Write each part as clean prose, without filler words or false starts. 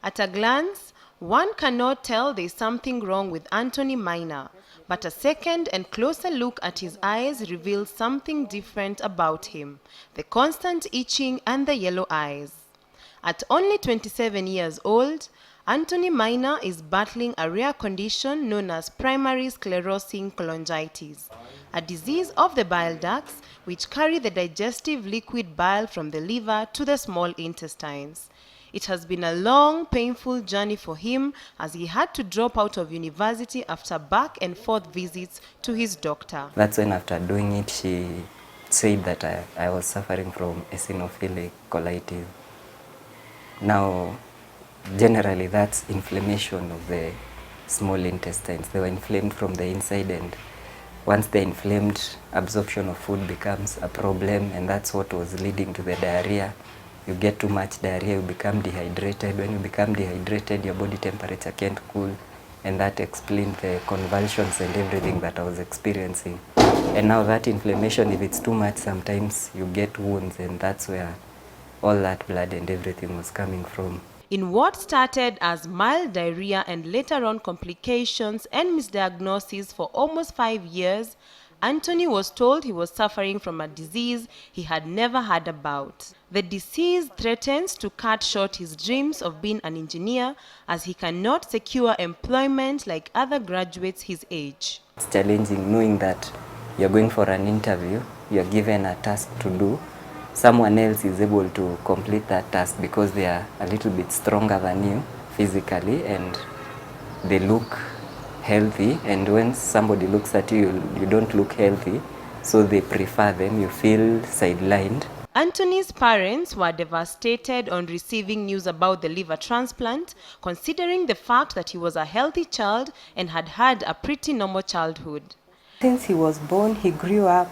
At a glance, one cannot tell there's something wrong with Anthony Maina, but a second and closer look at his eyes reveals something different about him: the constant itching and the yellow eyes. At only 27 years old, Anthony Maina is battling a rare condition known as primary sclerosing cholangitis, a disease of the bile ducts which carry the digestive liquid bile from the liver to the small intestines. It has been a long, painful journey for him, as he had to drop out of university after back and forth visits to his doctor. That's when, after doing it, she said that I was suffering from eosinophilic colitis. Now, generally, that's inflammation of the small intestines. They were inflamed from the inside, and once they're inflamed, absorption of food becomes a problem, and that's what was leading to the diarrhea. You get too much diarrhea, you become dehydrated. When you become dehydrated, your body temperature can't cool, and that explained the convulsions and everything that I was experiencing. And now that inflammation, if it's too much, sometimes you get wounds, and that's where all that blood and everything was coming from. In what started as mild diarrhea and later on complications and misdiagnosis for almost 5 years, Anthony was told he was suffering from a disease he had never heard about. The disease threatens to cut short his dreams of being an engineer, as he cannot secure employment like other graduates his age. It's challenging knowing that you're going for an interview, you're given a task to do. Someone else is able to complete that task because they are a little bit stronger than you physically, and they look healthy, and when somebody looks at you, you don't look healthy, so they prefer them. You feel sidelined. Anthony's parents were devastated on receiving news about the liver transplant, considering the fact that he was a healthy child and had had a pretty normal childhood. Since he was born, he grew up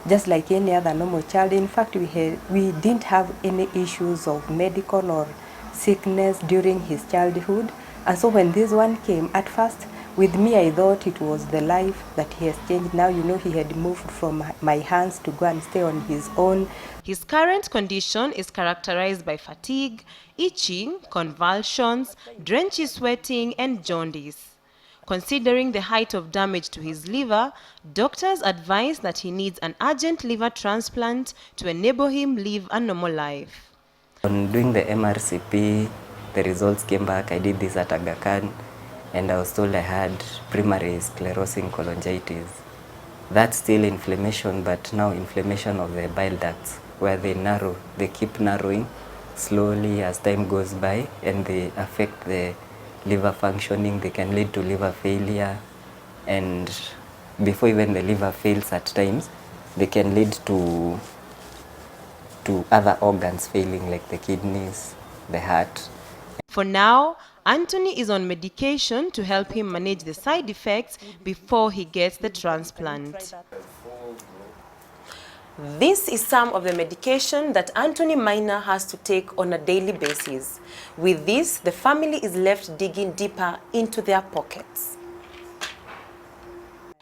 just like any other normal child. In fact, we didn't have any issues of medical or sickness during his childhood. And so when this one came, at first, with me, I thought it was the life that he has changed. Now, you know, he had moved from my hands to go and stay on his own. His current condition is characterized by fatigue, itching, convulsions, drenchy sweating, and jaundice. Considering the height of damage to his liver, doctors advise that he needs an urgent liver transplant to enable him live a normal life. On doing the MRCP, the results came back. I did this at Aga Khan, and I was told I had primary sclerosing cholangitis. That's still inflammation, but now inflammation of the bile ducts, where they narrow. They keep narrowing slowly as time goes by, and they affect the liver functioning. They can lead to liver failure, and before even the liver fails at times, they can lead to other organs failing, like the kidneys, the heart. For now, Anthony is on medication to help him manage the side effects before he gets the transplant. This is some of the medication that Anthony Maina has to take on a daily basis. With this, the family is left digging deeper into their pockets.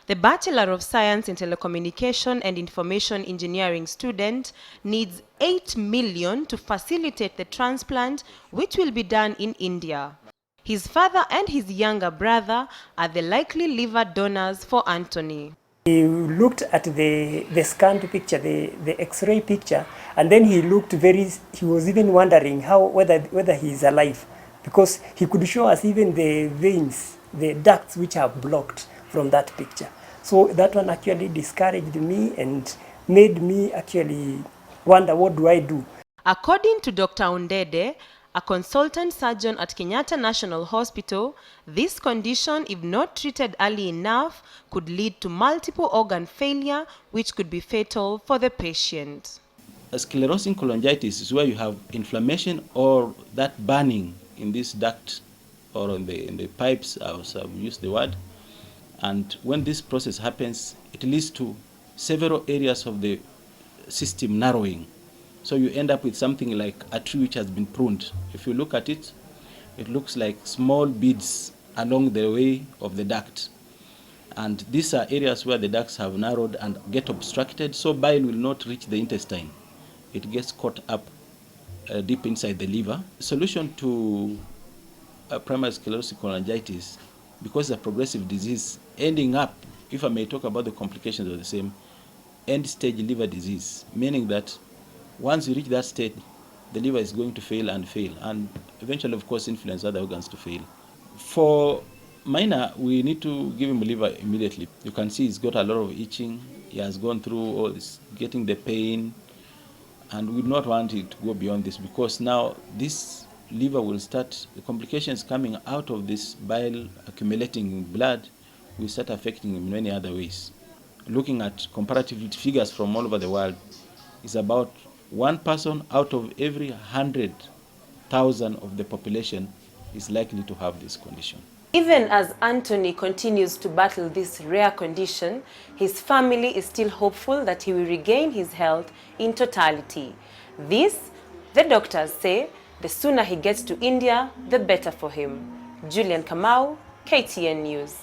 The Bachelor of Science in Telecommunication and Information Engineering student needs 8 million to facilitate the transplant, which will be done in India. His father and his younger brother are the likely liver donors for Anthony. He looked at the scanned picture, the X-ray picture, and then he was even wondering whether he is alive, because he could show us even the veins, the ducts which are blocked from that picture. So that one actually discouraged me and made me actually wonder, what do I do? According to Dr. Undede, a consultant surgeon at Kenyatta National Hospital, this condition, if not treated early enough, could lead to multiple organ failure, which could be fatal for the patient. A sclerosing cholangitis is where you have inflammation or that burning in this duct or in the pipes, as I've used the word. And when this process happens, it leads to several areas of the system narrowing. So you end up with something like a tree which has been pruned. If you look at it, it looks like small beads along the way of the duct. And these are areas where the ducts have narrowed and get obstructed, so bile will not reach the intestine. It gets caught up deep inside the liver. The solution to primary sclerosing cholangitis, because it's a progressive disease, ending up, if I may talk about the complications of the same, end-stage liver disease, meaning that once you reach that state, the liver is going to fail, and eventually, of course, influence other organs to fail. For Maina, we need to give him liver immediately. You can see he's got a lot of itching. He has gone through all this, getting the pain, and we do not want it to go beyond this, because now this liver will start, the complications coming out of this bile accumulating in blood will start affecting him in many other ways. Looking at comparative figures from all over the world, it's about 1 person out of every 100,000 of the population is likely to have this condition. Even as Anthony continues to battle this rare condition, his family is still hopeful that he will regain his health in totality. This, the doctors say, the sooner he gets to India, the better for him. Julian Kamau, KTN News.